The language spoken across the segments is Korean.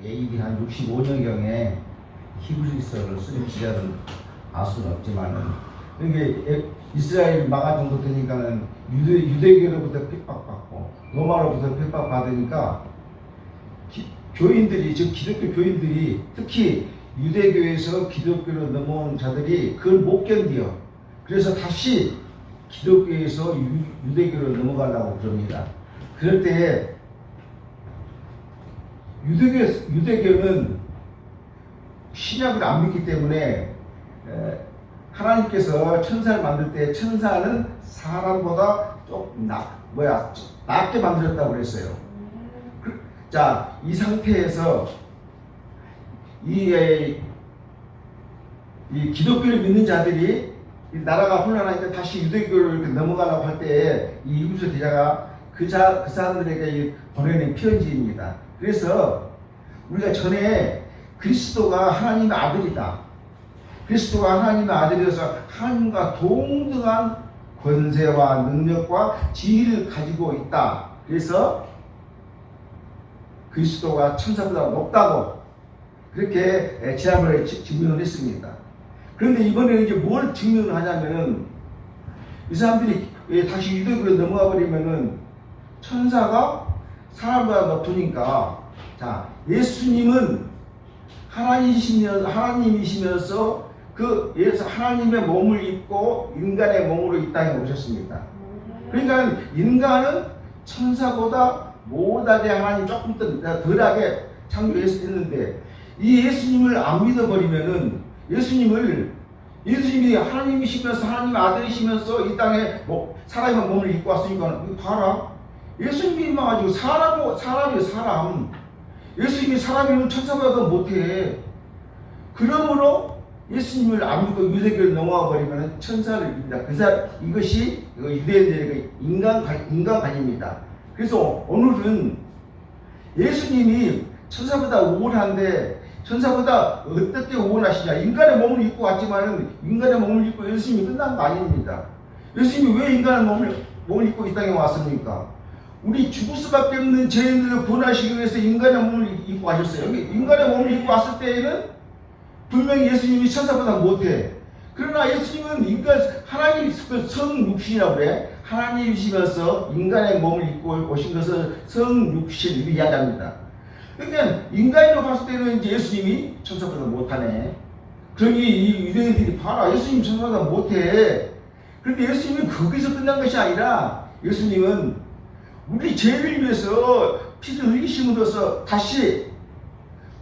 AD 한 65년경에 히브리서를 쓴 기자를 알 수는 없지만은 이게 이스라엘 망할 정도 되니까는 유대교로부터 핍박받고 로마로부터 핍박받으니까 교인들이, 즉 기독교 교인들이, 특히 유대교에서 기독교로 넘어온 자들이 그걸 못 견뎌. 그래서 다시 기독교에서 유대교로 넘어가려고 그럽니다. 그럴 때 유대교는 신약을 안 믿기 때문에 하나님께서 천사를 만들 때 천사는 사람보다 좀 낮게 만들었다고 그랬어요. 자, 이 상태에서 이 기독교를 믿는 자들이 이 나라가 혼란하니까 다시 유대교로 이렇게 넘어가려고 할 때 이 히브리서 기자가 그 사람들에게 보내는 편지입니다. 그래서 우리가 전에 그리스도가 하나님의 아들이다. 그리스도가 하나님의 아들이어서 하나님과 동등한 권세와 능력과 지위를 가지고 있다. 그래서 그리스도가 천사보다 높다고 그렇게 지난번에 증명을 했습니다. 그런데 이번에는 이제 뭘 증명을 하냐면은 이 사람들이 다시 유대교로 넘어가 버리면은 천사가 사람보다 높으니까, 자, 예수님은 하나님이시면서 하나님의 몸을 입고 인간의 몸으로 이 땅에 오셨습니다. 그러니까 인간은 천사보다 못하게 하나님 조금 덜하게 창조했는데 이 예수님을 안 믿어버리면은 예수님이 하나님이시면서 하나님 아들이시면서 이 땅에 사람의 몸을 입고 왔으니까 봐라. 예수님이 임해가지고 사람이에요, 사람. 예수님이 사람이면 천사보다 더 못해. 그러므로 예수님을 안 믿고 유대교를 넘어가 버리면 천사를 믿는다. 이것이 유대인들의 인간관입니다. 그래서 오늘은 예수님이 천사보다 우월한데 천사보다 어떻게 우월하시냐. 인간의 몸을 입고 왔지만은 인간의 몸을 입고 예수님이 끝난 거 아닙니다. 예수님이 왜 인간의 몸을 입고 이 땅에 왔습니까? 우리 죽을 수밖에 없는 죄인들을 구원하시기 위해서 인간의 몸을 입고 하셨어요. 인간의 몸을 입고 왔을 때에는 분명히 예수님이 천사보다 못해. 그러나 예수님은 하나님 성육신이라고 그래. 하나님이시면서 인간의 몸을 입고 오신 것을 성육신으로 이야기합니다. 그러니까 인간으로 봤을 때는 이제 예수님이 천사보다 못하네. 그러니 이 유대인들이 봐라, 예수님 천사보다 못해. 그런데 예수님은 거기서 끝난 것이 아니라 예수님은 우리 죄를 위해서 피를 흘리심으로써 다시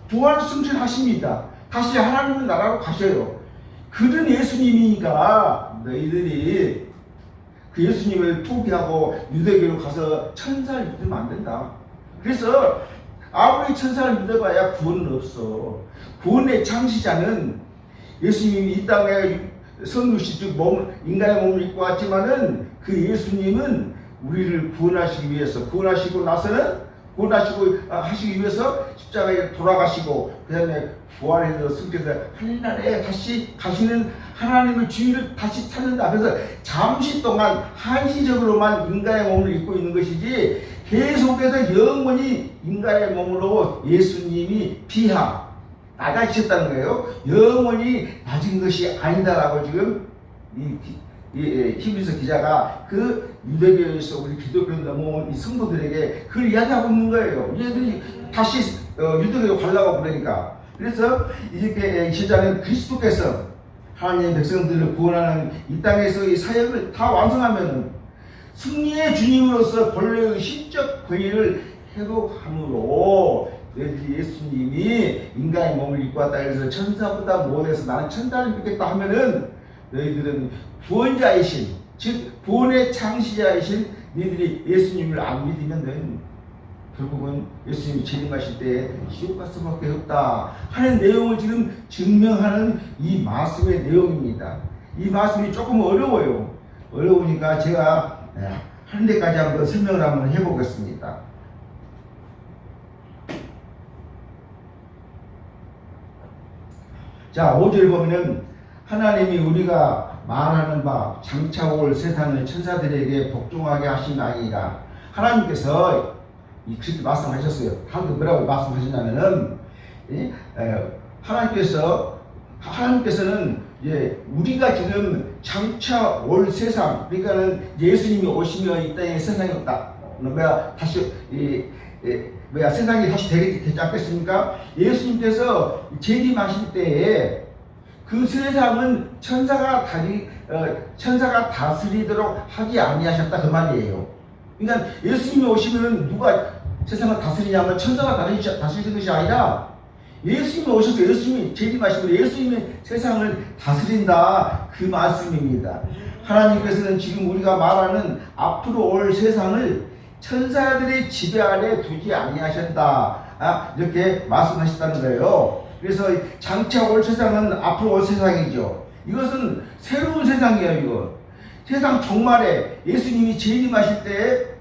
부활 승천하십니다. 다시 하나님의 나라로 가셔요. 그런 예수님이니까 너희들이 그 예수님을 포기하고 유대교로 가서 천사를 믿으면 안 된다. 그래서 아무리 천사를 믿어봐야 구원은 없어. 구원의 창시자는 예수님이 이 땅에 성육신, 즉 인간의 몸을 입고 왔지만은 그 예수님은 우리를 구원하시기 위해서, 구원하시고 하시기 위해서 십자가에 돌아가시고 그 다음에 부활해서 승천해서 하늘나라에 다시 가시는 하나님의 주인을 다시 찾는다. 그래서 잠시 동안 한시적으로만 인간의 몸을 입고 있는 것이지 계속해서 영원히 인간의 몸으로 예수님이 낮아지셨다는 거예요. 영원히 낮은 것이 아니다라고 지금 히브리서 기자가 그 유대교에서 우리 기독교로 넘어온 이 성도들에게 그걸 이야기하고 있는 거예요. 얘들이 다시 유대교로 가려고 그러니까. 그래서 이렇게 제자는 그리스도께서 하나님의 백성들을 구원하는 이 땅에서 이 사역을 다 완성하면은 승리의 주님으로서 본래의 신적 권위를 회복함으로 예수님이 인간의 몸을 입고 왔다 해서 천사보다 못해서 나는 천사를 믿겠다 하면은 너희들은 구원자이신, 즉 구원의 창시자이신 너희들이 예수님을 안 믿으면 결국은 예수님이 재림하실 때 지옥 갈 수밖에 없다 하는 내용을 지금 증명하는 이 말씀의 내용입니다. 이 말씀이 조금 어려워요. 어려우니까 제가 한 데까지 한번 설명을 한번 해보겠습니다. 자, 5절 보면은 하나님이 우리가 말하는 바 장차 올 세상을 천사들에게 복종하게 하신 아니라 하나님께서 그렇게 말씀하셨어요. 하나님께 뭐라고 말씀하셨냐면은 하나님께서는 우리가 지금 장차 올 세상, 그러니까는 예수님이 오시면 이 땅에 세상이 다시 세상이 다시 되지 않겠습니까? 예수님께서 재림하실 때에 그 세상은 천사가 다스리도록 하지 아니하셨다 그 말이에요. 그러니까 예수님이 오시면 누가 세상을 다스리냐면 천사가 다스리는 것이 아니라 예수님이 오셔서 예수님이 재림하시면 예수님이 세상을 다스린다 그 말씀입니다. 하나님께서는 지금 우리가 말하는 앞으로 올 세상을 천사들의 지배 아래 두지 아니하셨다 이렇게 말씀하셨다는 거예요. 그래서 장차 올 세상은 앞으로 올 세상이죠. 이것은 새로운 세상이에요. 이거 세상 종말에 예수님이 재림하실 때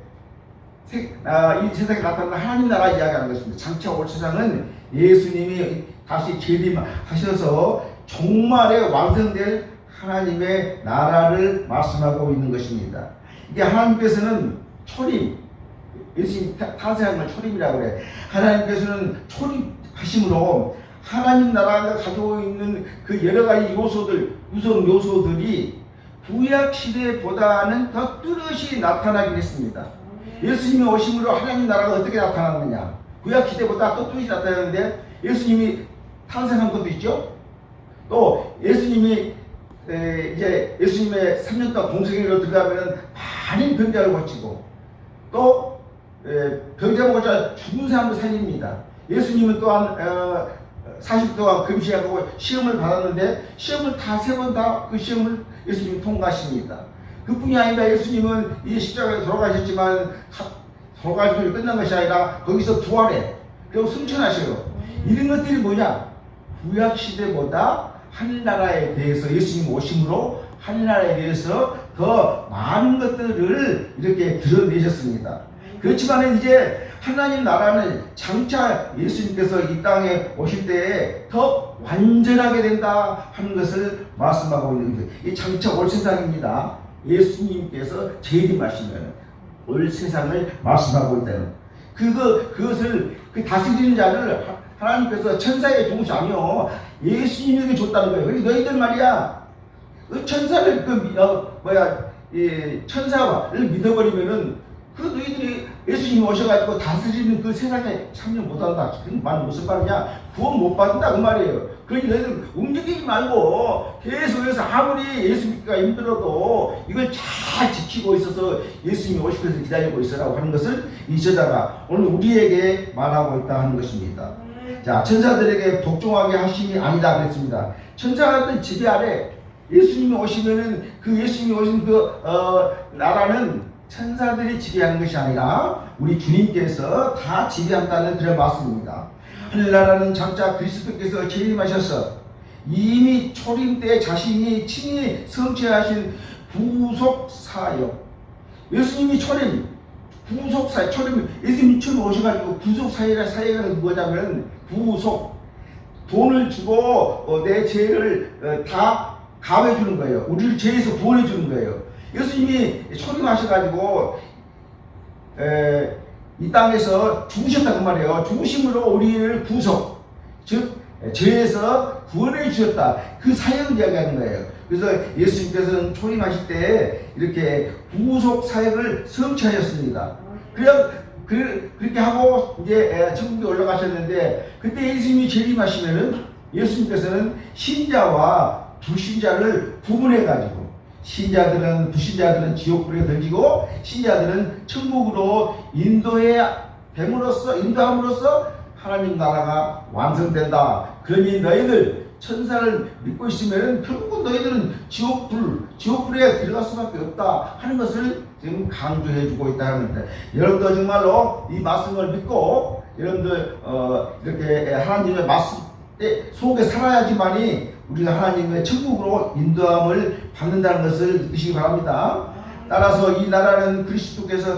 이 세상에 나타나는 하나님 나라 이야기하는 것입니다. 장차 올 세상은 예수님이 다시 재림하셔서 종말에 완성될 하나님의 나라를 말씀하고 있는 것입니다. 이게 하나님께서는 초림, 예수님 탄생한 걸 초림이라고 그래. 하나님께서는 초림하심으로 하나님 나라가 가지고 있는 그 여러 가지 구성 요소들이 구약 시대보다는 더 뚜렷이 나타나긴 했습니다. 예수님이 오심으로 하나님 나라가 어떻게 나타났느냐? 구약 시대보다 또 뚜렷이 나타나는데 예수님이 탄생한 것도 있죠. 또 예수님이 예수님의 3년 동안 공생애로 들어가면 많은 병자를 고치고 또 병자 고쳐 죽은 사람도 살립니다. 예수님은 또한 40일 동안 금시하고 시험을 받았는데 시험을 다 3번 다 그 시험을 예수님이 통과하십니다. 그뿐이 아니라 예수님은 이 십자가에 돌아가셨지만 돌아가시고 끝난 것이 아니라 거기서 부활해 그리고 승천하셔요. 이런 것들이 뭐냐? 구약 시대보다 하늘나라에 대해서 예수님 오심으로 하늘나라에 대해서 더 많은 것들을 이렇게 드러내셨습니다. 그렇지만 이제 하나님 나라는 장차 예수님께서 이 땅에 오실 때에 더 완전하게 된다 하는 것을 말씀하고 있는 거예요. 이 장차 올 세상입니다. 예수님께서 재림하시면 올 세상을 말씀하고 있다는 그것을 다스리는 자를 하나님께서 천사에게 준 것이 아니요 예수님에게 줬다는 거예요. 그래서 너희들 말이야 천사를 천사를 믿어버리면은 너희들이 예수님이 오셔가지고 다스리는 그 세상에 참여 못한다. 그 말은 무슨 말이냐? 구원 못 받는다 그 말이에요. 그러니 너희들 움직이지 말고 계속해서 아무리 예수 믿기가 힘들어도 이걸 잘 지키고 있어서 예수님이 오실 것을 기다리고 있으라고 하는 것을 이 저자가 오늘 우리에게 말하고 있다 하는 것입니다. 자, 천사들에게 복종하게 하심이 아니다 그랬습니다. 천사들 지배 아래 예수님이 오시면은 그 예수님이 오신 나라는 천사들이 지배하는 것이 아니라 우리 주님께서 다 지배한다는 그런 말씀입니다. 하늘나라는 장차 그리스도께서 재림하셔서 이미 초림 때 자신이 친히 성취하신 구속사역 예수님이 구속사역 예수님이 처음 오셔가지고 구속사역은 뭐냐면 구속 돈을 주고 내 죄를 다 감해주는 거예요. 우리를 죄에서 구원해주는 거예요. 예수님이 초림하셔가지고 이 땅에서 죽으셨다고 말이에요. 죽으심으로 우리를 구속, 즉 죄에서 구원해 주셨다. 그 사역을 이야기하는 거예요. 그래서 예수님께서는 초림하실 때 이렇게 구속 사역을 성취하셨습니다. 그렇게 하고 이제 천국에 올라가셨는데 그때 예수님이 재림하시면은 예수님께서는 신자와 불신자를 구분해가지고 불신자들은 지옥불에 던지고 신자들은 천국으로 인도함으로써 하나님 나라가 완성된다. 그러니 너희들 천사를 믿고 있으면 결국은 너희들은 지옥불에 들어갈 수밖에 없다 하는 것을 지금 강조해주고 있다는 겁니다. 여러분도 정말로 이 말씀을 믿고 여러분들 이렇게 하나님의 말씀 속에 살아야지만이 우리가 하나님의 천국으로 인도함을 받는다는 것을 믿으시기 바랍니다. 따라서 이 나라는 그리스도께서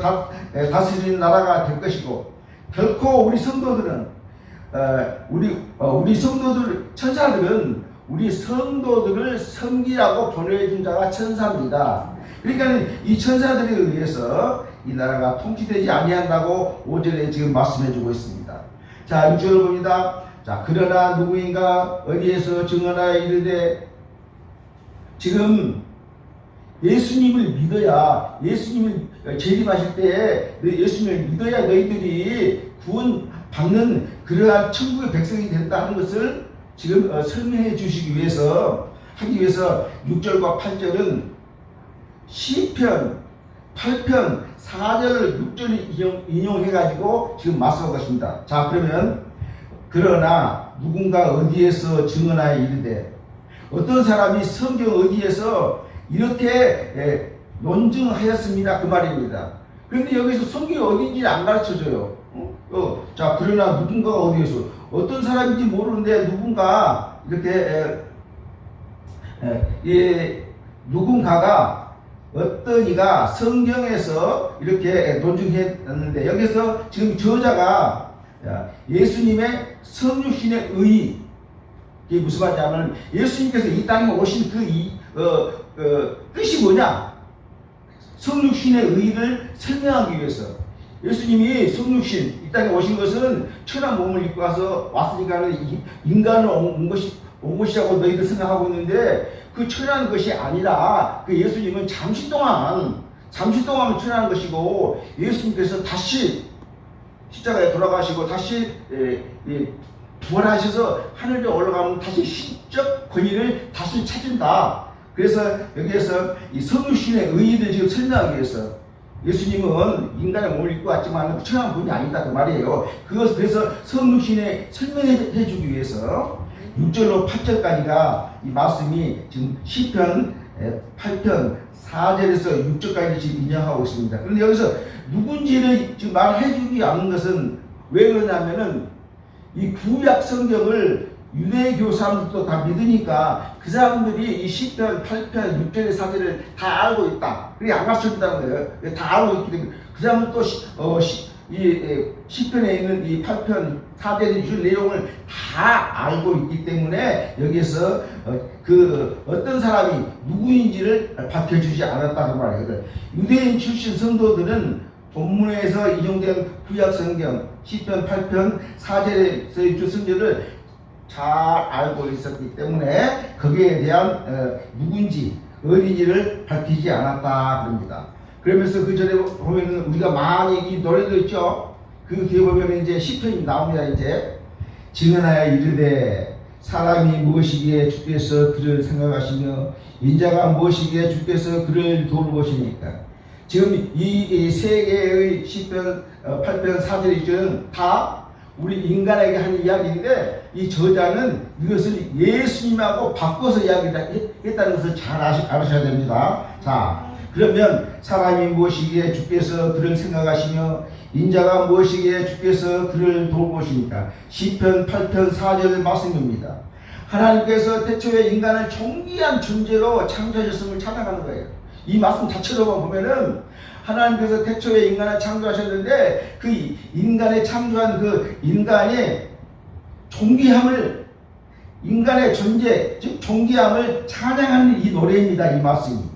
다스리는 나라가 될 것이고 결코 우리 성도들은 우리 성도들 천사들은 우리 성도들을 섬기라고 보내준 자가 천사입니다. 그러니까 이 천사들에 의해서 이 나라가 통치되지 아니한다고 5절에 지금 말씀해주고 있습니다. 자 6절을 봅니다. 자, 그러나 누구인가 어디에서 증언하여 이르되, 지금 예수님을 믿어야, 예수님을 재림하실 때 예수님을 믿어야 너희들이 구원 받는 그러한 천국의 백성이 된다는 것을 지금 설명해 주시기 위해서, 하기 위해서 6절과 8절은 시편 8편 4절을 6절을 인용해가지고 지금 말씀하고 있습니다. 자, 그러면 그러나 누군가 어디에서 증언하여 이르되, 어떤 사람이 성경 어디에서 이렇게 논증하였습니다, 그 말입니다. 그런데 여기서 성경이 어딘지 안 가르쳐줘요. 자, 그러나 누군가가 어디에서, 어떤 사람인지 모르는데 누군가 이렇게 누군가가 어떤 이가 성경에서 이렇게 논증했는데, 여기서 지금 저자가 예수님의 성육신의 의, 이게 무슨 말이냐면 예수님께서 이 땅에 오신 뜻이 뭐냐? 성육신의 의를 설명하기 위해서. 예수님이 성육신, 이 땅에 오신 것은 천한 몸을 입고 왔으니까 인간을 온 것이라고 너희들 생각하고 있는데, 그 천한 것이 아니라 그 예수님은 잠시 동안 천한 것이고, 예수님께서 다시 십자가에 돌아가시고 다시 부활하셔서 하늘에 올라가면 다시 신적 권위를 다시 찾은다. 그래서 여기에서 이 성육신의 의의를 지금 설명하기 위해서, 예수님은 인간의 몸을 입고 왔지만 천한 분이 아니다, 그 말이에요. 그래서 성육신에 설명해 주기 위해서 6절로 8절까지가 이 말씀이 지금 시편 8편 4절에서 6절까지 지금 인용하고 있습니다. 그런데 여기서 누군지를 지금 말해 주지 않는 것은 왜 그러냐면은, 이 구약 성경을 유대교 사람들도 다 믿으니까 그 사람들이 이 시편 8편 6절의 4절을 다 알고 있다. 그게 안 가르쳐준다는 거예요. 다 알고 있기 때문에 그 사람은 또 이 시편에 있는 이 8편 4절의 줄 내용을 다 알고 있기 때문에 여기에서 어떤 사람이 누구인지를 밝혀주지 않았다는 말이거든. 유대인 출신 성도들은 본문에서 인용된 구약 성경 시편 8편 4절의 주 성경을 잘 알고 있었기 때문에 거기에 대한 누군지 어딘지를 밝히지 않았다 그럽니다. 그러면서 그 전에 보면은 우리가 많이 이 노래도 있죠. 그 뒤에 보면 이제 시편이 나옵니다. 이제 증언하여 이르되, 사람이 무엇이기에 주께서 그를 생각하시며 인자가 무엇이기에 주께서 그를 돌보시니까. 지금 이 세 개의 시편 8편 4절이 다 우리 인간에게 하는 이야기인데, 이 저자는 이것을 예수님하고 바꿔서 이야기했다는 것을 잘 알으셔야 됩니다. 자, 그러면 사람이 무엇이기에 주께서 그를 생각하시며 인자가 무엇이기에 주께서 그를 돌보시니까. 시편 8편 4절 말씀입니다. 하나님께서 태초에 인간을 존귀한 존재로 창조하셨음을 찬양하는 거예요. 이 말씀 자체로만 보면은 하나님께서 태초에 인간을 창조하셨는데, 그 인간의 창조한 그 인간의 존귀함을, 인간의 존재, 즉 존귀함을 찬양하는 이 노래입니다. 이 말씀이.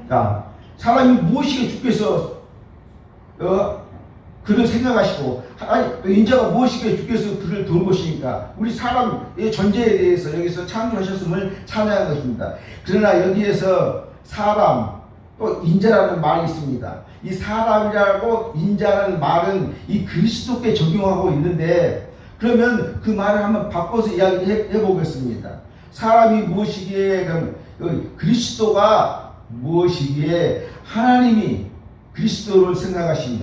자, 사람이 무엇이기에 주께서 그를 생각하시고, 인자가 무엇이기에 주께서 그를 돌보시니까. 우리 사람의 존재에 대해서 여기서 창조하셨음을 찬양한 것입니다. 그러나 여기에서 사람, 또 인자라는 말이 있습니다. 이 사람이라고 인자라는 말은 이 그리스도께 적용하고 있는데, 그러면 그 말을 한번 바꿔서 이야기해 보겠습니다. 사람이 무엇이기에, 그리스도가 무엇이기에 하나님이 그리스도를 생각하시며,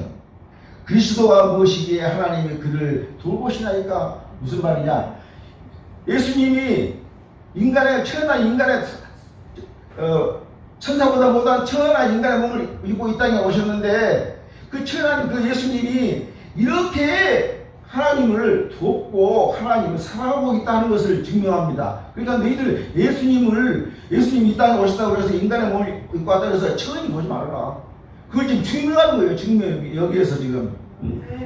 그리스도가 무엇이기에 하나님이 그를 돌보시나이까. 무슨 말이냐? 예수님이 천한 인간의 천사보다 못한 천한 인간의 몸을 입고 이 땅에 오셨는데, 그 천한 그 예수님이 이렇게 하나님을 돕고 하나님을 사랑하고 있다는 것을 증명합니다. 그러니까 너희들 예수님이 이 땅에 오셨다고 그래서 인간의 몸을 입고 왔다고 해서 천히 보지 말아라. 그걸 지금 증명하는 거예요. 증명, 여기에서 지금.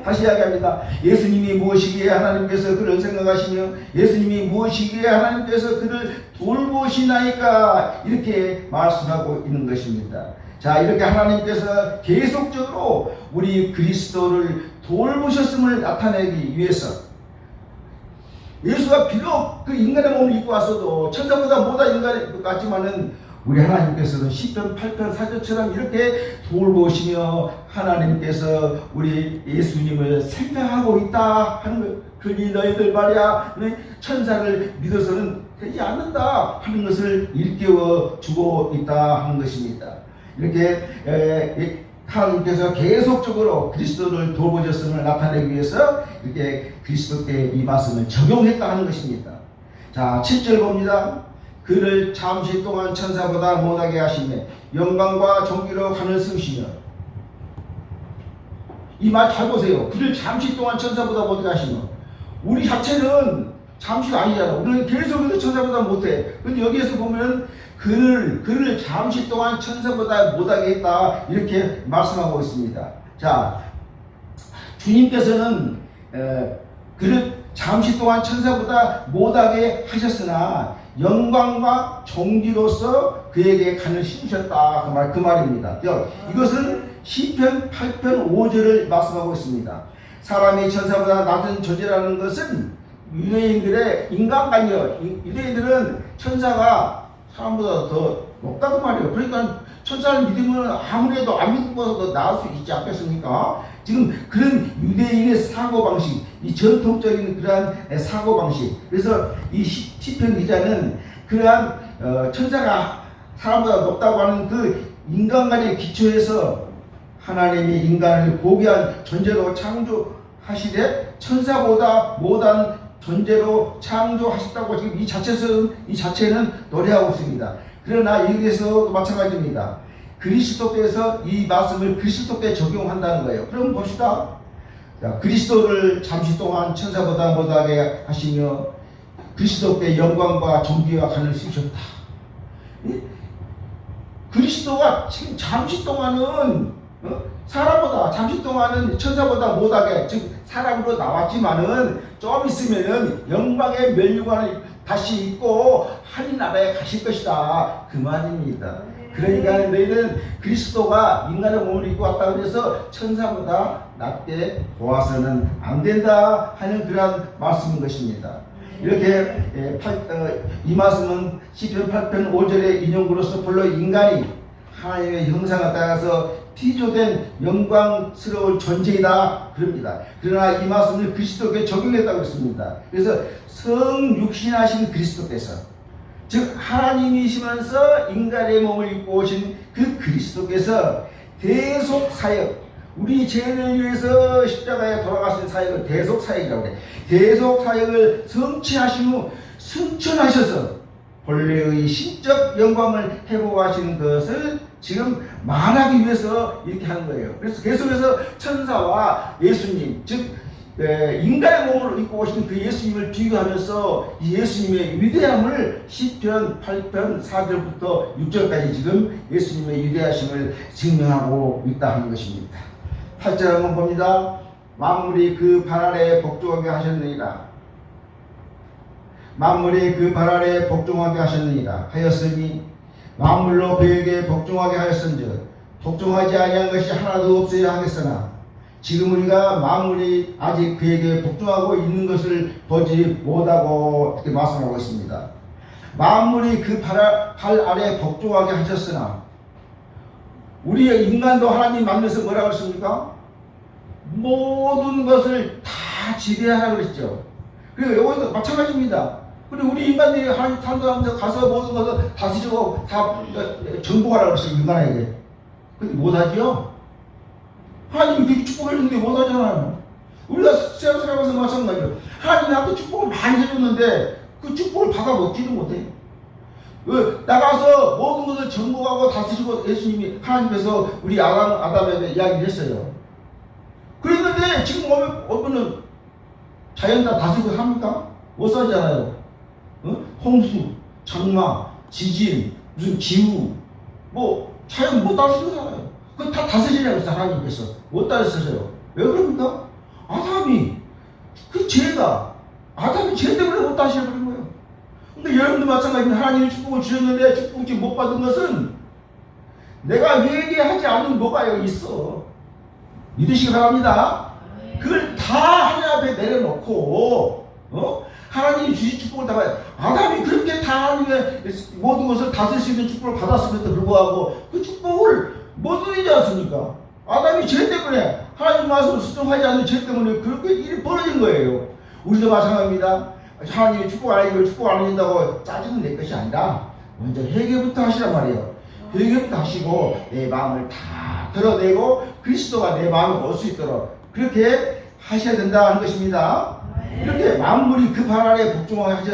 다시 이야기합니다. 예수님이 무엇이기에 하나님께서 그를 생각하시며 예수님이 무엇이기에 하나님께서 그를 돌보시나이까, 이렇게 말씀하고 있는 것입니다. 자, 이렇게 하나님께서 계속적으로 우리 그리스도를 돌보셨음을 나타내기 위해서 예수가 비록 그 인간의 몸을 입고 왔어도 천사보다 못한 인간 같지만은 우리 하나님께서는 시편 8편 4절처럼 이렇게 돌보시며 하나님께서 우리 예수님을 생각하고 있다 하는 것. 그러니 너희들 말이야 천사를 믿어서는 되지 않는다 하는 것을 일깨워 주고 있다 하는 것입니다. 이렇게 하나님께서 계속적으로 그리스도를 돌보셨음을 나타내기 위해서 이렇게 그리스도께 이 말씀을 적용했다 하는 것입니다. 자, 7절 봅니다. 그를 잠시 동안 천사보다 못하게 하시며 영광과 존귀로 하늘 승시며. 이 말 잘 보세요. 그를 잠시 동안 천사보다 못하게 하시며. 우리 자체는 잠시가 아니잖아. 우리는 계속해서 천사보다 못해. 근데 여기에서 보면 그를 잠시 동안 천사보다 못하게 했다 이렇게 말씀하고 있습니다. 자, 주님께서는 그를 잠시 동안 천사보다 못하게 하셨으나 영광과 존귀로서 그에게 간을 씌우셨다 그 말입니다. 이것은 시편 8편 5절을 말씀하고 있습니다. 사람이 천사보다 낮은 존재라는 것은 유대인들의 인간관이요. 유대인들은 천사가 사람보다 더 높다고 말이에요. 그러니까 천사를 믿으면 아무래도 안 믿는 것보다 더 나을 수 있지 않겠습니까? 지금 그런 유대인의 사고방식, 이 전통적인 그러한 사고방식. 그래서 이 시편 기자는 그러한 천사가 사람보다 높다고 하는 그 인간관의 기초에서 하나님이 인간을 고귀한 존재로 창조하시되 천사보다 못한 존재로 창조하셨다고 지금 이 자체는 노래하고 있습니다. 그러나 여기에서도 마찬가지입니다. 그리스도께서 이 말씀을 그리스도께 적용한다는 거예요. 그럼 봅시다. 자, 그리스도를 잠시 동안 천사보다 못하게 하시며 그리스도께 영광과 존귀와 간을 씌우셨다. 그리스도가 지금 잠시 동안은 사람보다 잠시 동안은 천사보다 못하게 즉 사람으로 나왔지만은 좀 있으면은 영광의 면류관을 다시 입고 하늘나라에 가실 것이다 그 말입니다. 그러니까 너희는 그리스도가 인간의 몸을 입고 왔다 그래서 천사보다 낮게 보아서는 안 된다 하는 그런 말씀인 것입니다. 이렇게 이 말씀은 시편 8편 5절의 인용구로서 별로 인간이 하나님의 형상을 따라서 피조된 영광스러운 존재이다 그럽니다. 그러나 이 말씀을 그리스도께 적용했다고 했습니다. 그래서 성육신하신 그리스도께서 즉 하나님이시면서 인간의 몸을 입고 오신 그 그리스도께서 대속사역 우리 죄를 위해서 십자가에 돌아가신 사역을 대속사역이라고 해. 대속사역을 성취하신 후 승천하셔서 본래의 신적 영광을 회복하시는 것을 지금 말하기 위해서 이렇게 하는 거예요. 그래서 계속해서 천사와 예수님, 즉 인간의 몸을 입고 오신 그 예수님을 비교하면서 이 예수님의 위대함을 시편 8편 4절부터 6절까지 지금 예수님의 위대하심을 증명하고 있다 하는 것입니다. 8절 한번 봅니다. 만물이 그 발 아래 복종하게 하셨느니라. 만물이 그 발 아래 복종하게 하셨느니라 하였으니 만물로 그에게 복종하게 하였은즉 복종하지 아니한 것이 하나도 없어야 하겠으나 지금 우리가 만물이 아직 그에게 복종하고 있는 것을 보지 못하고 이렇게 말씀하고 있습니다. 만물이 그 발 아래 복종하게 하셨으나 우리의 인간도 하나님 만나서 뭐라고 했습니까? 모든 것을 다 지배하라고 그랬죠. 그리고 여기도 마찬가지입니다. 그리고 우리 인간들이 하나님 탄도하면서 가서 모든 것을 다스리고 다 정복하라고 그랬어요. 인간에게. 근데 못하지요? 하나님이 그렇게 축복을 해주는데 못하잖아요. 우리가 세상 살아가면서 마찬가지로 하나님이 나한테 축복을 많이 해줬는데 그 축복을 받아 먹지도 못해. 나가서 모든 것을 정복하고 다스리고 예수님이 하나님께서 우리 아담에게 이야기를 했어요. 그랬는데 지금 오면은 자연 다 다스리고 삽니까? 못 살잖아요. 홍수, 장마, 지진, 무슨 기후, 뭐 자연 못 다스리잖아요. 그거 다 다스리라고 했어 하나님께서. 못 다스려요. 왜 그럽니까? 아담이 죄 때문에 못 다스려버린 거예요. 근데 여러분도 마찬가지로 하나님이 축복을 주셨는데 축복을 못 받은 것은 내가 회개하지 않은 뭐가 여기 있어. 믿으시기 바랍니다. 그걸 다 하나님 앞에 내려놓고 하나님이 주신 축복을 다 받아요. 아담이 그렇게 다 하나님의 모든 것을 다스릴 수 있는 축복을 받았음에도 불구하고 그 축복을 못 누리지 않습니까? 아담이 죄 때문에 하나님 말씀을 순종하지 않는 죄 때문에 그렇게 일이 벌어진 거예요. 우리도 마찬가지입니다. 하나님이 축복 안 해주고 축복 안 해준다고 짜증을 낼 것이 아니라 먼저 회개부터 하시란 말이에요. 회개부터 하시고 내 마음을 다 드러내고 그리스도가 내 마음을 얻을 수 있도록 그렇게 하셔야 된다는 것입니다. 이렇게 만물이 그 발 아래 복종하게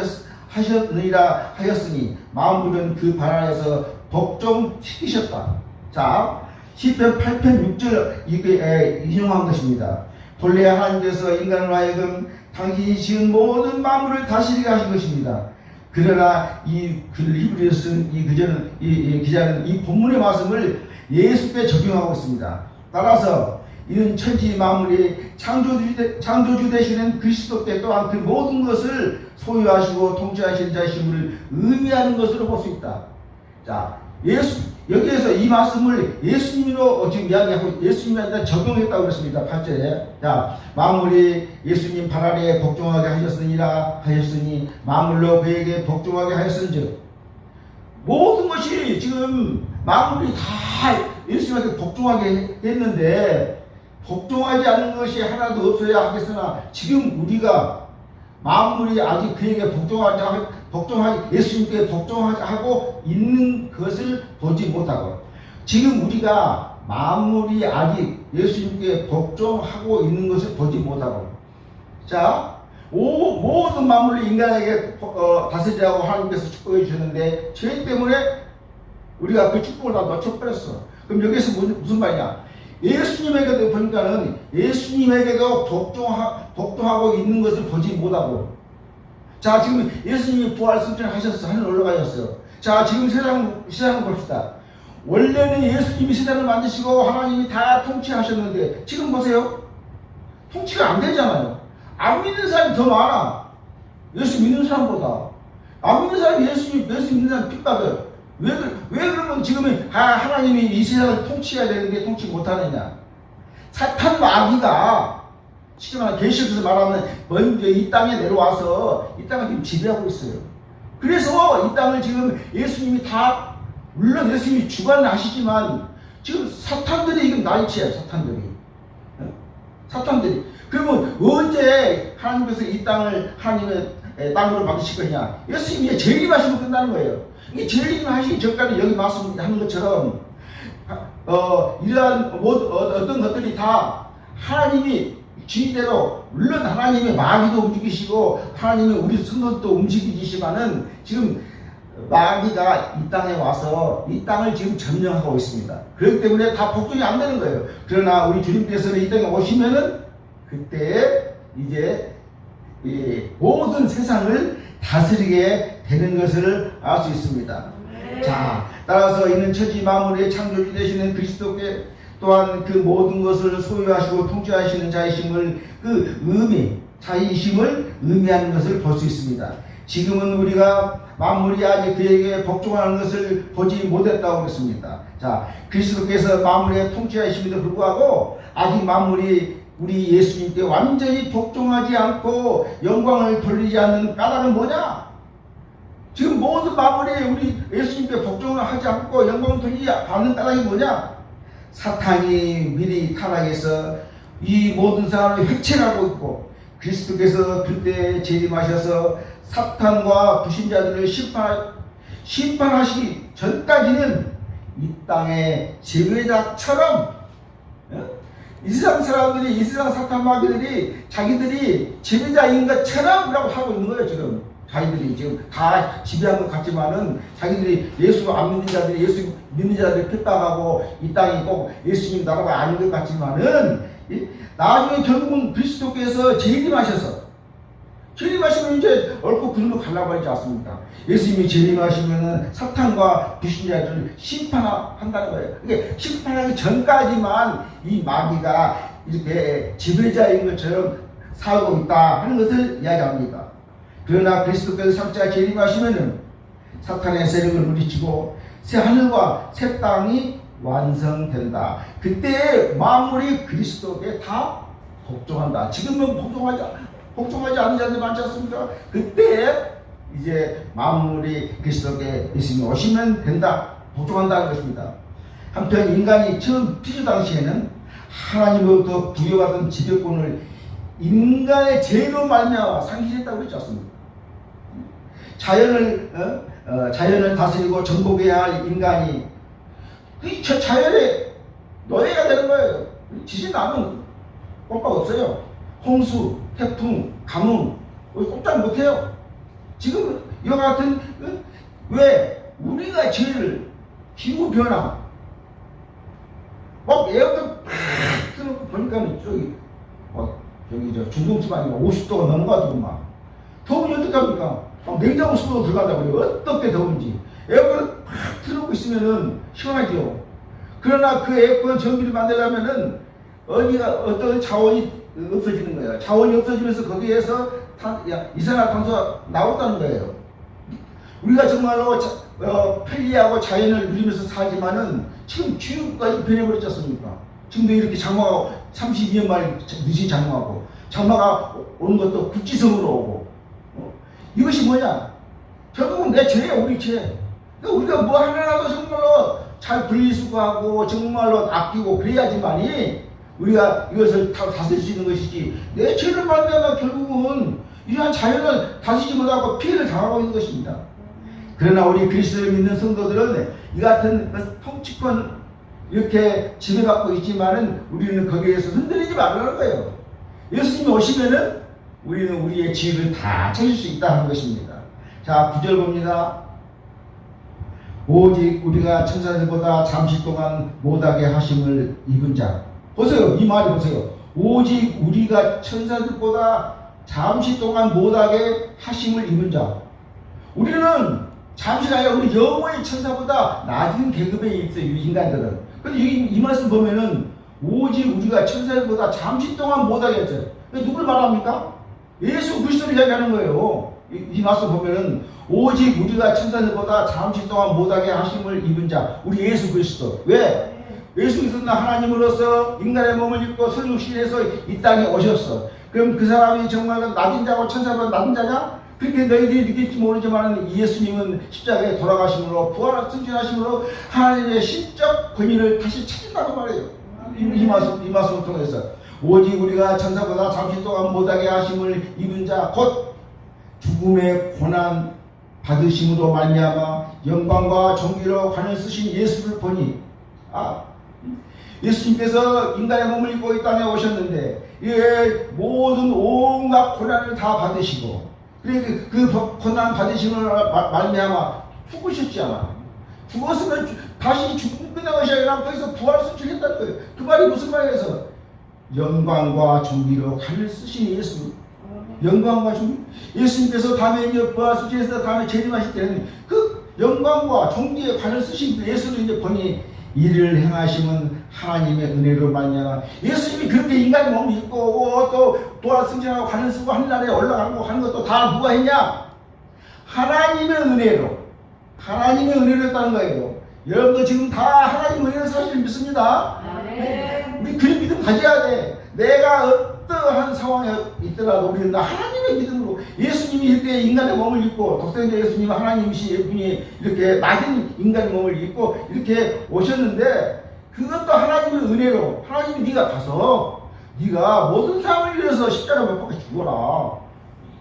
하셨느니라 하였으니 만물은 그 발 아래에서 복종시키셨다. 자, 시편 8편 6절 이게 인용한 것입니다. 본래 하나님께서 인간을 하여금 당신이 지은 모든 만물을 다스리게 하신 것입니다. 그러나 이 히브리서 쓴 이 기자는 이 본문의 말씀을 예수께 적용하고 있습니다. 따라서 이는 천지 만물이 창조주 되시는 그리스도께 또한 그 모든 것을 소유하시고 통치하시는 자이심을 의미하는 것으로 볼 수 있다. 자, 여기에서 이 말씀을 예수님으로 지금 이야기하고 예수님한테 적용했다고 그랬습니다. 8절에. 자, 만물이 예수님 발 아래에 복종하게 하셨으니라 하였으니 만물로 그에게 복종하게 하였은즉 모든 것이 지금 만물이 다 예수님한테 복종하게 했는데 복종하지 않는 것이 하나도 없어야 하겠으나 지금 우리가 만물이 아직 그에게 예수님께 복종하고 있는 것을 보지 못하고 지금 우리가 만물이 아직 예수님께 복종하고 있는 것을 보지 못하고 자 모든 만물이 인간에게 다스리라고 하나님께서 축복해 주셨는데 죄 때문에 우리가 그 축복을 다 놓쳐버렸어. 그럼 여기서 무슨 말이냐? 예수님에게도 보니까는 예수님에게도 복종하고 있는 것을 보지 못하고 자 지금 예수님이 부활 승천하셨어. 하늘 올라가셨어. 자 지금 세상을 봅시다. 원래는 예수님이 세상을 만드시고 하나님이 다 통치하셨는데 지금 보세요. 통치가 안 되잖아요. 안 믿는 사람이 더 많아. 예수 믿는 사람보다. 안 믿는 사람이 예수 믿는 사람 핍박을. 왜 그러면 지금 하나님이 이 세상을 통치해야 되는데 통치 못하느냐? 사탄 마귀가 지금 계시록에서 말하는 먼저 이 땅에 내려와서 이 땅을 지금 지배하고 있어요. 그래서 이 땅을 지금 예수님이 다 물론 예수님이 주관하시지만 지금 사탄들이 지금 난리치야. 사탄들이. 그러면 언제 하나님께서 이 땅을 하나님의 땅으로 만드실 거냐? 예수님이 재림하시면 끝나는 거예요. 이게 재림하시기 전까지 여기 말씀하는 것처럼 이러한 어떤 것들이 다 하나님이 주의대로 물론 하나님의 마귀도 움직이시고 하나님의 우리 성도도 움직이시지만은 지금 마귀가 이 땅에 와서 이 땅을 지금 점령하고 있습니다. 그렇기 때문에 다 복종이 안 되는 거예요. 그러나 우리 주님께서는 이 땅에 오시면은 그때 이제 모든 세상을 다스리게 되는 것을 알 수 있습니다. 네. 자, 따라서 이는 천지 만물의 창조주 되시는 그리스도께 또한 그 모든 것을 소유하시고 통치하시는 자이심을 자이심을 의미하는 것을 볼 수 있습니다. 지금은 우리가 만물이 아직 그에게 복종하는 것을 보지 못했다고 했습니다. 자, 그리스도께서 만물에 통치하심에도 불구하고 아직 만물이 우리 예수님께 완전히 복종하지 않고 영광을 돌리지 않는 까닭은 뭐냐? 지금 모든 만물이 우리 예수님께 복종을 하지 않고 영광을 돌리지 않는 까닭이 뭐냐? 사탄이 미리 타락해서 이 모든 사람을 획책하고 있고 그리스도께서 그때 재림하셔서 사탄과 불신자들을 심판하시기 전까지는 이 땅의 지배자처럼 이 세상 사람들이 이 세상 사탄 마귀들이 자기들이 지배자인 것처럼 라고 하고 있는 거예요. 지금 자기들이 지금 다 지배한 것 같지만은 자기들이 예수 안 믿는 자들이 예수 믿는 자들을 핍박하고 이 땅이 꼭 예수님 나라가 아닌 것 같지만은 나중에 결국은 그리스도께서 재림하셔서 재림하시면 이제 옳고 그름을 갈라버리지 않습니까? 예수님이 재림하시면은 사탄과 불신자들을 심판한다는 거예요. 이게 심판하기 전까지만 이 마귀가 이렇게 지배자인 것처럼 살고 있다 하는 것을 이야기합니다. 그러나 그리스도께서 3차 재림하시면은 사탄의 세력을 물리치고 새 하늘과 새 땅이 완성된다. 그때 만물이 그리스도께 다 복종한다. 지금은 복종하지 않는 자들이 많지 않습니까? 그때 이제 만물이 그리스도께 예수님이 오시면 된다, 복종한다는 것입니다. 한편 인간이 처음 피조 당시에는 하나님으로부터 부여받은 지배권을 인간의 죄로 말미암아 상실했다고 그랬지 않습니까? 자연을 다스리고 정복해야 할 인간이 그 자연의 노예가 되는 거예요. 지진 나면 꼼빡 없어요. 홍수, 태풍, 가뭄 꼼짝 못해요. 지금 이와 같은 왜 우리가 죄를 기후 변화 막 에어컨 팍 틀어놓고 보니까 저기 저 중동지방이 50도가 넘어가지고 막 더우면 어떡합니까? 막 냉장고 속으로 들어간다고 그래요. 어떻게 더운지 에어컨을 팍 틀어놓고 있으면은 시원하죠. 그러나 그 에어컨 전기를 만들려면은 어떤 자원이 없어지는 거예요. 자원이 없어지면서 거기에서 이산화탄소가 나온다는 거예요. 우리가 정말로 편리하고 자연을 누리면서 살지만은 지금 기후가 변해버렸지 않습니까? 지금도 이렇게 장마가 32년 만에 늦이 장마가 오는 것도 국지성으로 오고 이것이 뭐냐? 결국은 내 죄야, 우리 죄. 우리가 뭐 하나라도 정말로 잘 분리수거하고 정말로 아끼고 그래야지만이 우리가 이것을 다스릴 수 있는 것이지, 내 죄를 말미암아 결국은 이러한 자연을 다스리지 못하고 피해를 당하고 있는 것입니다. 그러나 우리 그리스도를 믿는 성도들은 이 같은 통치권 이렇게 지배받고 있지만은 우리는 거기에서 흔들리지 말라는 거예요. 예수님이 오시면은 우리는 우리의 지위를 다 찾을 수 있다 하는 것입니다. 자, 9절 봅니다. 오직 우리가 천사들보다 잠시 동안 못하게 하심을 입은 자. 보세요. 이 말이 보세요. 오직 우리가 천사들보다 잠시 동안 못하게 하심을 입은 자. 우리는 잠시가 아니라 우리 영원히 천사보다 낮은 계급에 있어요. 인간들은. 근데 이 말씀 보면은 오직 우리가 천사들보다 잠시 동안 못하게 했어요. 누굴 말합니까? 예수 그리스도를 이야기하는 거예요. 이 말씀 보면은 오직 우리가 천사들보다 잠시 동안 못하게 하심을 입은 자, 우리 예수 그리스도. 왜? 예수 그리스도는 하나님으로서 인간의 몸을 입고 성육신에서 이 땅에 오셨어. 그럼 그 사람이 정말 낮은 자고 천사보다 낮은 자냐? 그렇게 너희들이 느낄지 모르지만 예수님은 십자가에 돌아가심으로 부활 승진하심으로 하나님의 신적 권위를 다시 찾는다고 말해요. 이 말씀을 통해서 오직 우리가 천사보다 잠시 동안 못하게 하심을 입은 자 곧 죽음의 고난 받으심으로 말미암아 영광과 존귀로 관을 쓰신 예수를 보니, 예수님께서 인간의 몸을 입고 이 땅에 오셨는데 모든 온갖 고난을 다 받으시고 그 고난 받으심으로 말미암아 죽으셨잖아. 죽었으면 다시 죽음 끝난 것이 아니라 거기서 부활 승천했다는 거예요. 그 말이 무슨 말이에서 영광과 존귀로 관을 쓰신 예수. 영광과 존귀. 예수님께서 다음에 이제 부활 승천해서 다음에 재림하실 때는 그 영광과 존귀의 관을 쓰신 그 예수를 이제 보니 이를 행하심은 하나님의 은혜로 말미암아. 예수님이 그렇게 인간의 몸을 입고 또 부활 승천하고 관을 쓰고 하늘나라에 올라가고 하는 것도 다 누가 했냐? 하나님의 은혜로. 하나님의 은혜로 했다는 거예요. 여러분도 지금 다 하나님의 은혜로 사실을 믿습니다. 우리 그 믿음 가져야 돼. 내가 어떠한 상황에 있더라도 우리는 하나님의 믿음으로, 예수님이 이렇게 인간의 몸을 입고 독생자 예수님 하나님이신 분이 이렇게 낮은 인간의 몸을 입고 이렇게 오셨는데 그것도 하나님의 은혜로, 하나님이 네가 가서 네가 모든 사람을 위해서 십자가 못 박혀 죽어라.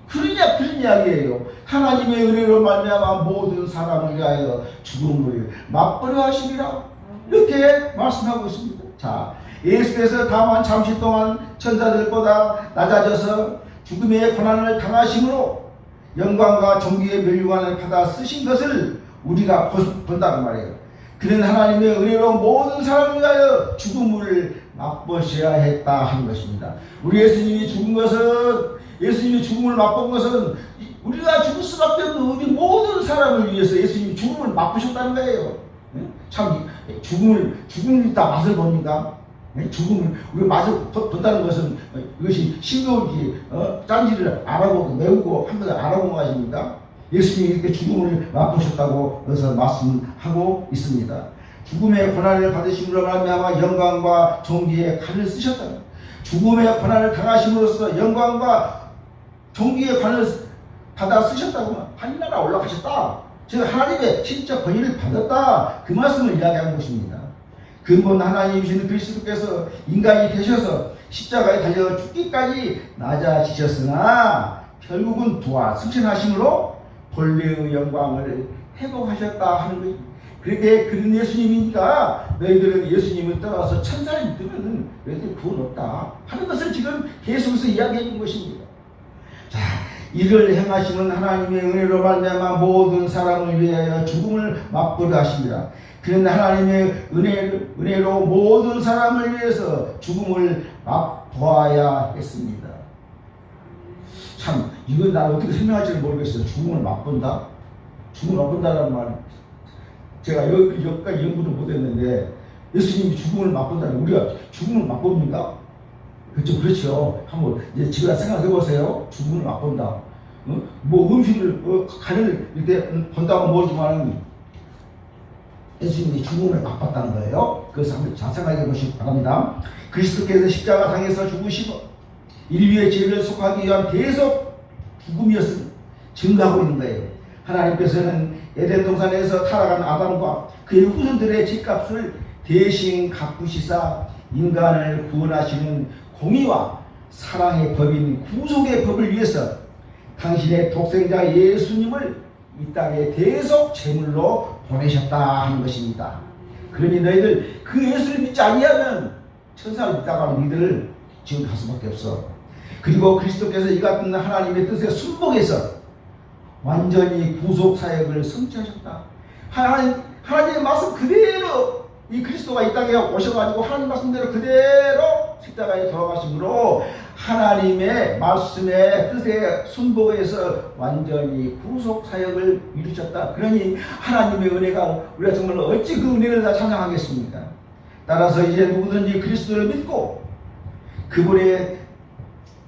그런 이야기예요. 하나님의 은혜로 말미암아 모든 사람을 위하여 죽음을 맛보려 하심이라. 이렇게 말씀하고 있습니다. 자, 예수께서 다만 잠시 동안 천사들보다 낮아져서 죽음의 고난을 당하심으로 영광과 존귀의 멸류관을 받아 쓰신 것을 우리가 본다고 말해요. 그는 하나님의 은혜로 모든 사람을 위하여 죽음을 맛보셔야 했다 하는 것입니다. 우리 예수님이 죽은 것은, 예수님이 죽음을 맛본 것은 우리가 죽을 수밖에 없는 우리 모든 사람을 위해서 예수님이 죽음을 맛보셨다는 거예요. 참 죽음을 다 맛을 봅니까? 죽음을 우리 맛을 본다는 것은 이것이 싱거운지 짠지를 알아보고 매우고 한 것을 알아본 것입니다. 예수님이 이렇게 죽음을 맛보셨다고 여기서 말씀하고 있습니다. 죽음의 고난을 받으심으로 말미암아 영광과 존귀의 칼을 쓰셨다. 죽음의 고난을 당하심으로써 영광과 종기의 관을 받아 쓰셨다고 하면 하늘나라 올라가셨다. 즉 하나님의 진짜 권위를 받았다. 그 말씀을 이야기하는 것입니다. 근본 하나님이신 그리스도께서 인간이 되셔서 십자가에 달려 죽기까지 낮아지셨으나 결국은 부활 승천하심으로 본래의 영광을 회복하셨다 하는 거예요. 그렇게 그런 예수님이니까 너희들은 예수님을 떠나서 천사를 믿으면 너희들 구원 없다 하는 것을 지금 계속해서 이야기하는 것입니다. 자, 이를 행하시는 하나님의 은혜로 말미암아 모든 사람을 위하여 죽음을 맛보게 하십니다. 그는 하나님의 은혜로 모든 사람을 위해서 죽음을 맛보아야 했습니다. 참 이건 난 어떻게 설명할지는 모르겠어요. 죽음을 맛본다? 죽음을 맛본다라는 말 제가 여기까지 연구도 못했는데 예수님이 죽음을 맛본다는 우리가 죽음을 맛봅니까? 그렇죠, 그렇죠. 한번 이제 집에 생각해 보세요. 죽음을 맛본다. 뭐 음식을 간을 이렇게 본다고 모르지만 예수님이 죽음을 맛봤다는 거예요. 그래서 한번 잘 생각해 보시기 바랍니다. 그리스도께서 십자가상에서 죽으시고 인류의 죄를 속하기 위한 대속 죽음이었음을 증거하고 있는 거예요. 하나님께서는 에덴 동산에서 타락한 아담과 그의 후손들의 죄값을 대신 갚으시사 인간을 구원하시는 공의와 사랑의 법인 구속의 법을 위해서 당신의 독생자 예수님을 이 땅에 대속 제물로 보내셨다 하는 것입니다. 그러니 너희들 그 예수를 믿지 아니하면 천사를 믿다가 너희들 지금 갈 수밖에 없어. 그리고 그리스도께서 이 같은 하나님의 뜻에 순복해서 완전히 구속 사역을 성취하셨다. 하나님의 말씀 그대로 이 그리스도가 이 땅에 오셔가지고 하나님 말씀대로 그대로 십자가에 돌아가심으로 하나님의 말씀의 뜻에 순복해서 완전히 구속 사역을 이루셨다. 그러니 하나님의 은혜가 우리가 정말 어찌 그 은혜를 다 찬양하겠습니까? 따라서 이제 누구든지 그리스도를 믿고 그분의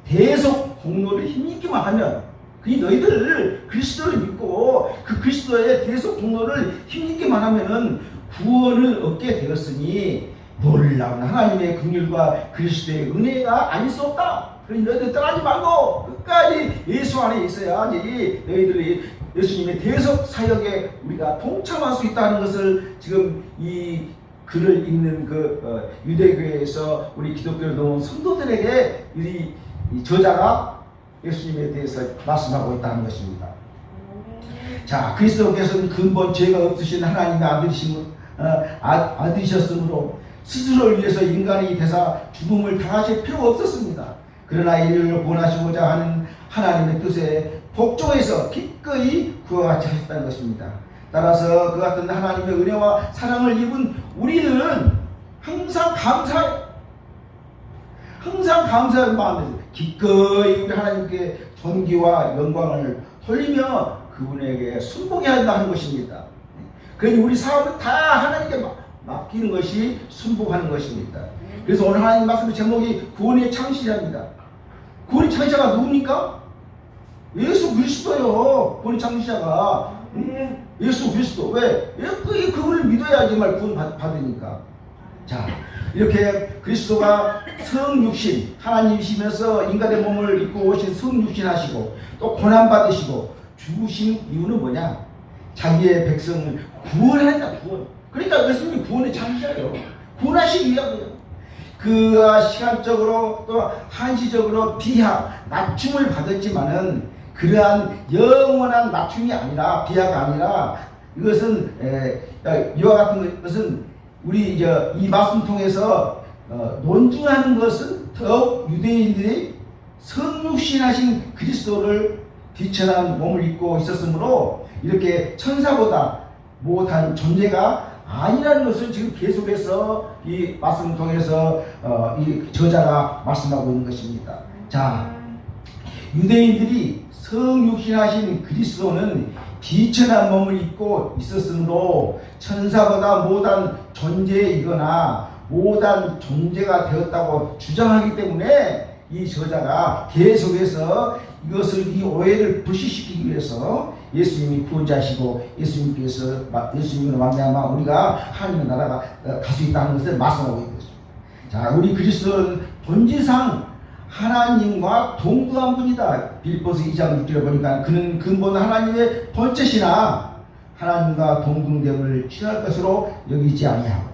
대속 공로를 힘입기만 하면 그 너희들 그리스도를 믿고 그 그리스도의 대속 공로를 힘입기만 하면은 구원을 얻게 되었으니 놀라운 하나님의 긍휼과 그리스도의 은혜가 아닐 수 없다. 그러니 너희들 떠나지 말고 끝까지 예수 안에 있어야지 너희들이 예수님의 대속 사역에 우리가 동참할 수 있다는 것을 지금 이 글을 읽는 유대교회에서 우리 기독교를 놓은 성도들에게 이 저자가 예수님에 대해서 말씀하고 있다는 것입니다. 자, 그리스도께서는 근본 죄가 없으신 하나님의 아들이셨으므로 스스로를 위해서 인간이 되사 죽음을 당하실 필요가 없었습니다. 그러나 인류를 구원하시고자 하는 하나님의 뜻에 복종해서 기꺼이 그와 같이 하셨다는 것입니다. 따라서 그 같은 하나님의 은혜와 사랑을 입은 우리는 항상 감사의 마음에서 기꺼이 우리 하나님께 존귀와 영광을 돌리며 그분에게 순복해야 한다 하는 것입니다. 그러니 우리 사업을 다 하나님께 맡기는 것이 순복하는 것입니다. 그래서 오늘 하나님 말씀의 제목이 구원의 창시자입니다. 구원의 창시자가 누굽니까? 예수 그리스도요. 구원의 창시자가 예수 그리스도. 왜? 그분을 믿어야 정말 구원 받으니까. 자, 이렇게 그리스도가 성육신 하나님이시면서 인간의 몸을 입고 오신 성육신 하시고 또 고난 받으시고 죽으신 이유는 뭐냐? 자기의 백성을 구원하자. 구원. 그러니까 예수님이 구원의 창시자예요. 구원하시기 위함이에요. 그가 시간적으로 또 한시적으로 비하, 낮춤을 받았지만은 그러한 영원한 낮춤이 아니라 비하가 아니라 이것은 이와 같은 것은 우리 이 말씀 통해서 논증하는 것은 더욱 유대인들이 성육신하신 그리스도를 비천한 몸을 입고 있었으므로 이렇게 천사보다 못한 존재가 아니라는 것을 지금 계속해서 이 말씀을 통해서 이 저자가 말씀하고 있는 것입니다. 자, 유대인들이 성육신하신 그리스도는 비천한 몸을 입고 있었으므로 천사보다 못한 존재이거나 못한 존재가 되었다고 주장하기 때문에 이 저자가 계속해서 이 오해를 불식시키기 위해서 예수님이 구원자시고 예수님으로 말미암아 우리가 하나님의 나라가 갈 수 있다는 것을 말씀하고 있는 것입니다. 자, 우리 그리스도는 본질상 하나님과 동등한 분이다. 빌립보서 2장 6절에 보니까 그는 근본 하나님의 본체시나 하나님과 동등됨을 취할 것으로 여기지 아니하고.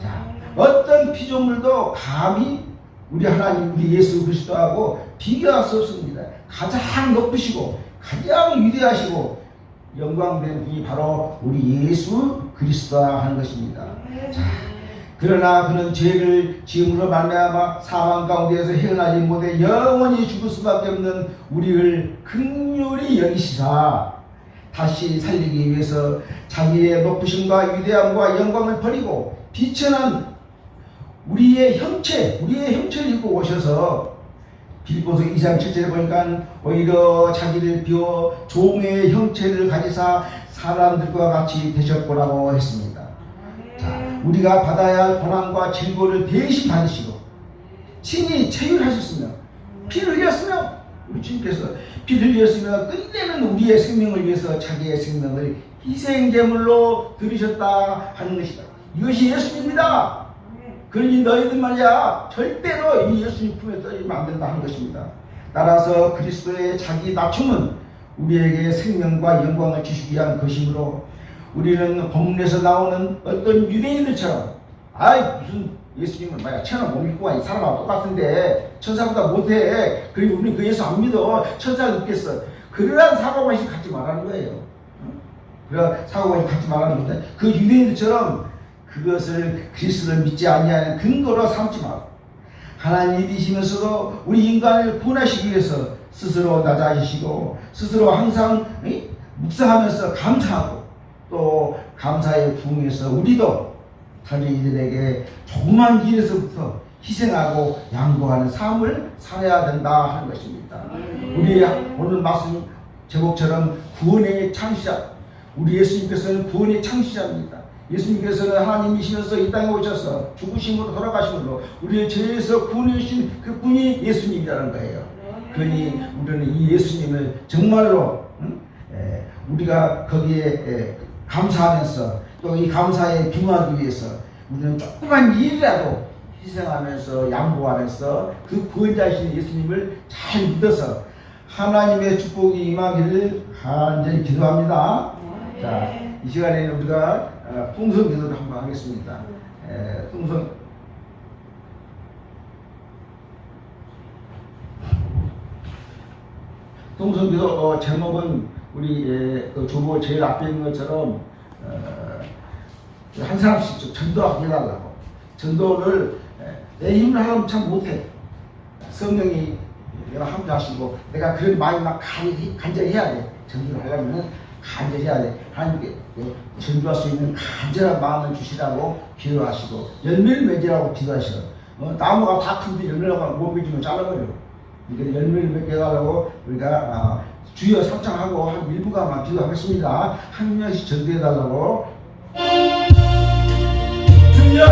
자, 어떤 피조물도 감히 우리 하나님, 우리 예수 그리스도하고 비교할 수 없습니다. 가장 높으시고 가장 위대하시고 영광된 분이 바로 우리 예수 그리스도라 하는 것입니다. 자, 그러나 그는 죄를 지음으로 말미암아 사망 가운데에서 헤어나지 못해 영원히 죽을 수밖에 없는 우리를 긍휼히 여기시사 다시 살리기 위해서 자기의 높으심과 위대함과 영광을 버리고 비천한 우리의 형체를 입고 오셔서 빌립보서 2장 7절에 보니까 오히려 자기를 비워 종의 형체를 가지사 사람들과 같이 되셨고라고 했습니다. 자, 우리가 받아야 할 고난과 질고를 대신 받으시고 친히 체휼하셨으며 피를 흘렸으며 우리 주님께서 피를 흘렸으며 끝내는 우리의 생명을 위해서 자기의 생명을 희생제물로 드리셨다 하는 것이다. 이것이 예수님입니다. 그러니 너희들 말이야 절대로 이 예수님 품에 떨어지면 안 된다 하는 것입니다. 따라서 그리스도의 자기 낮춤은 우리에게 생명과 영광을 주시기 위한 것이므로 우리는 본문에서 나오는 어떤 유대인들처럼 아이 무슨 예수님은 말이야 천하 못 믿고 이 사람하고 똑같은데 천사보다 못해 그리고 우리는 그 예수 안 믿어 천사를 믿겠어 그러한 사고방식 갖지 말라는 거예요. 그러한 사고방식 갖지 말라는 건데 그 유대인들처럼 그것을 그리스도를 믿지 아니하는 근거로 삼지 말고 하나님이시면서도 우리 인간을 구원하시기 위해서 스스로 낮아지시고 스스로 항상 묵상하면서 감사하고 또 감사의 부흥에서 우리도 다른 이들에게 조그만 길에서부터 희생하고 양보하는 삶을 살아야 된다 하는 것입니다. 우리 오늘 말씀 제목처럼 구원의 창시자 우리 예수님께서는 구원의 창시자입니다. 예수님께서는 하나님이시면서 이 땅에 오셔서 죽으심으로 돌아가심으로 우리의 죄에서 구원해 주신 그 분이 예수님이라는 거예요. 그러니 우리는 이 예수님을 정말로 우리가 거기에 감사하면서 또 이 감사에 기무하기 위해서 우리는 조그만 일이라도 희생하면서 양보하면서 그 구원자이신 예수님을 잘 믿어서 하나님의 축복이 임하기를 간절히 기도합니다. 자, 이 시간에는 우리가 풍성 기도를 한번 하겠습니다. 풍성 기도 제목은 우리 주보 제일 앞에 있는 것처럼 한 사람씩 전도하고 해달라고. 전도를 내 힘으로 하면 참 못해. 성령이 내가 함께하시고 내가 그런 마음이 막 간절히 해야 돼. 전도를 하려면 간절히 해야 돼. 하나님께 전도할 수 있는 간절한 마음을 주시라고 기도하시고 열매를 맺으라고 기도하시고 나무가 다 큰데 열매가 못 맺으면 잘라버려. 그러니까 열매를 맺게 해달라고 우리가 주여 상창하고 한 1분간만 기도하겠습니다. 한 명씩 전도해달라고. 주여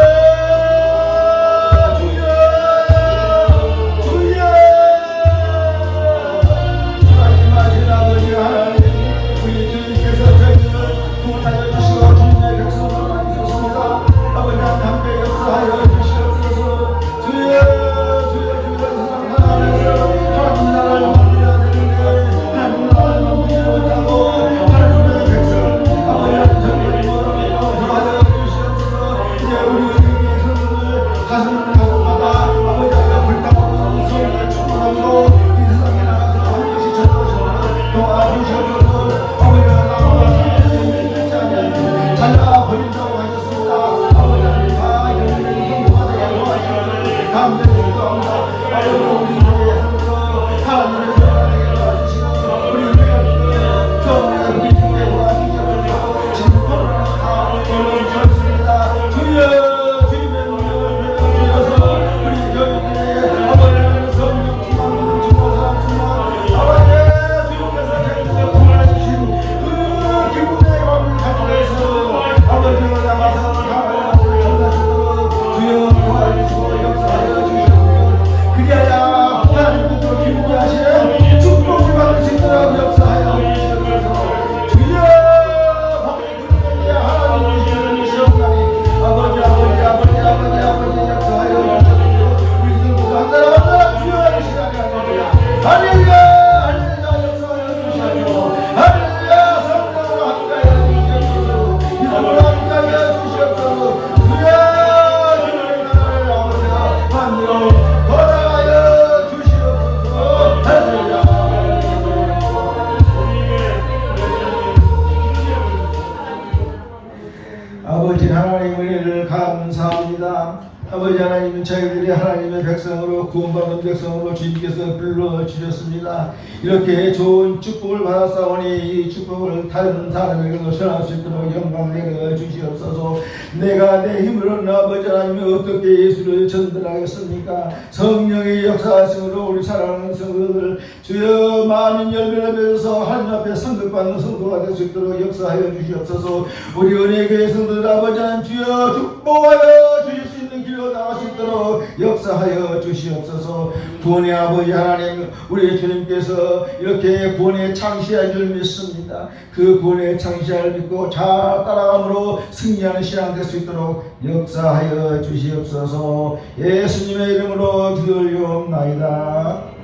기도합니다. 아버지 하나님은 저희들이 하나님의 백성으로 구원받은 백성으로 주님께서 불러주셨습니다. 이렇게 좋은 축복을 받았사오니 이 축복을 다른 사람에게도 전할 수 있도록 영광을 내려 주시옵소서. 내가 내 힘으로는 아버지 하나님이 어떻게 예수를 전달하겠습니까? 성령의 역사하심으로 우리 사랑하는 성도들 주여 많은 열매를 맺어서 하나님 앞에 상급받는 성도가 될 수 있도록 역사하여 주시옵소서. 우리 은혜교회 성도들 아버지 하나님 주여 축복하여 주실 수 있는 길로 나갈 수 있도록 역사하여 주시옵소서. 구원의 아버지 하나님, 우리 주님께서 이렇게 구원에 창시할 줄 믿습니다. 그 구원에 창시할 믿고 잘 따라감으로 승리하는 신앙 될 수 있도록 역사하여 주시옵소서. 예수님의 이름으로 기도하옵나이다.